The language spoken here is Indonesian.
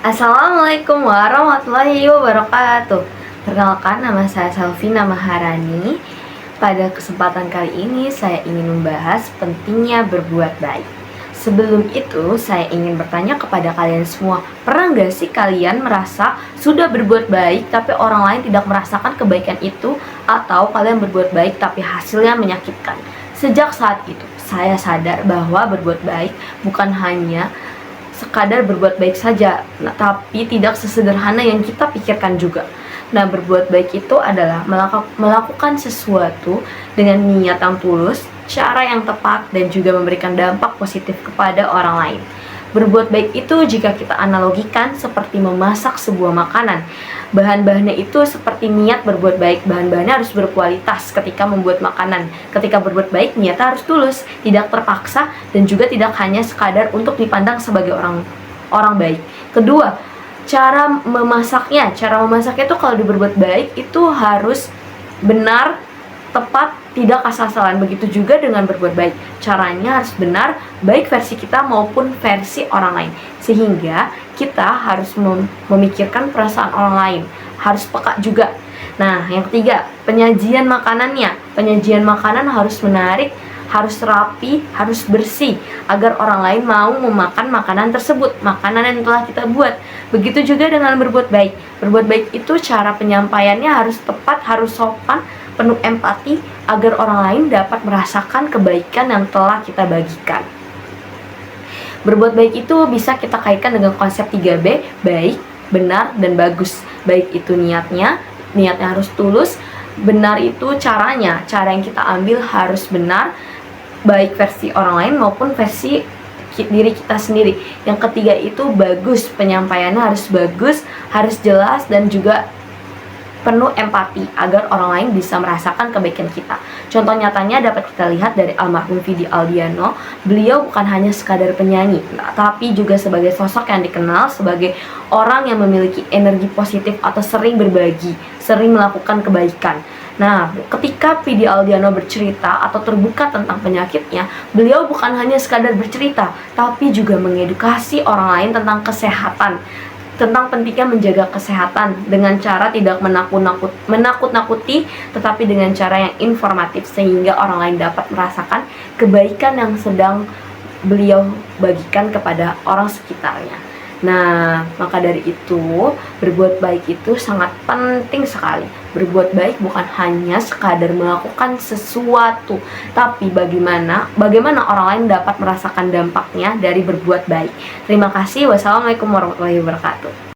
Assalamualaikum warahmatullahi wabarakatuh. Perkenalkan, nama saya Selvina Maharani. Pada kesempatan kali ini saya ingin membahas pentingnya berbuat baik. Sebelum itu saya ingin bertanya kepada kalian semua, pernah gak sih kalian merasa sudah berbuat baik tapi orang lain tidak merasakan kebaikan itu? Atau kalian berbuat baik tapi hasilnya menyakitkan? Sejak saat itu saya sadar bahwa berbuat baik bukan hanya sekadar berbuat baik saja, tapi tidak sesederhana yang kita pikirkan juga. Nah, berbuat baik itu adalah melakukan sesuatu dengan niat yang tulus, cara yang tepat, dan juga memberikan dampak positif kepada orang lain. Berbuat baik itu jika kita analogikan seperti memasak sebuah makanan. Bahan-bahannya itu seperti niat berbuat baik. Bahan-bahannya harus berkualitas ketika membuat makanan. Ketika berbuat baik, niatnya harus tulus, tidak terpaksa, dan juga tidak hanya sekadar untuk dipandang sebagai orang baik. Kedua, cara memasaknya. Cara memasaknya itu kalau berbuat baik itu harus benar, tepat, tidak asal-asalan. Begitu juga dengan berbuat baik, caranya harus benar, baik versi kita maupun versi orang lain, sehingga kita harus memikirkan perasaan orang lain, harus peka juga. Nah, yang ketiga, penyajian makanannya. Penyajian makanan harus menarik, harus rapi, harus bersih, agar orang lain mau memakan makanan tersebut, makanan yang telah kita buat. Begitu juga dengan berbuat baik. Berbuat baik itu cara penyampaiannya harus tepat, harus sopan, penuh empati, agar orang lain dapat merasakan kebaikan yang telah kita bagikan. Berbuat baik itu bisa kita kaitkan dengan konsep 3B, baik, benar, dan bagus. Baik itu niatnya harus tulus. Benar itu caranya, cara yang kita ambil harus benar, baik versi orang lain maupun versi diri kita sendiri. Yang ketiga itu bagus, penyampaiannya harus bagus, harus jelas, dan juga penuh empati agar orang lain bisa merasakan kebaikan kita. Contoh nyatanya dapat kita lihat dari almarhum Vidi Aldiano. Beliau bukan hanya sekadar penyanyi, tapi juga sebagai sosok yang dikenal sebagai orang yang memiliki energi positif atau sering berbagi, sering melakukan kebaikan. Nah, ketika Vidi Aldiano bercerita atau terbuka tentang penyakitnya, beliau bukan hanya sekadar bercerita, tapi juga mengedukasi orang lain tentang kesehatan, tentang pentingnya menjaga kesehatan dengan cara tidak menakut-nakuti, tetapi dengan cara yang informatif, sehingga orang lain dapat merasakan kebaikan yang sedang beliau bagikan kepada orang sekitarnya. Nah, maka dari itu, berbuat baik itu sangat penting sekali. Berbuat baik bukan hanya sekadar melakukan sesuatu, tapi bagaimana orang lain dapat merasakan dampaknya dari berbuat baik. Terima kasih. Wassalamualaikum warahmatullahi wabarakatuh.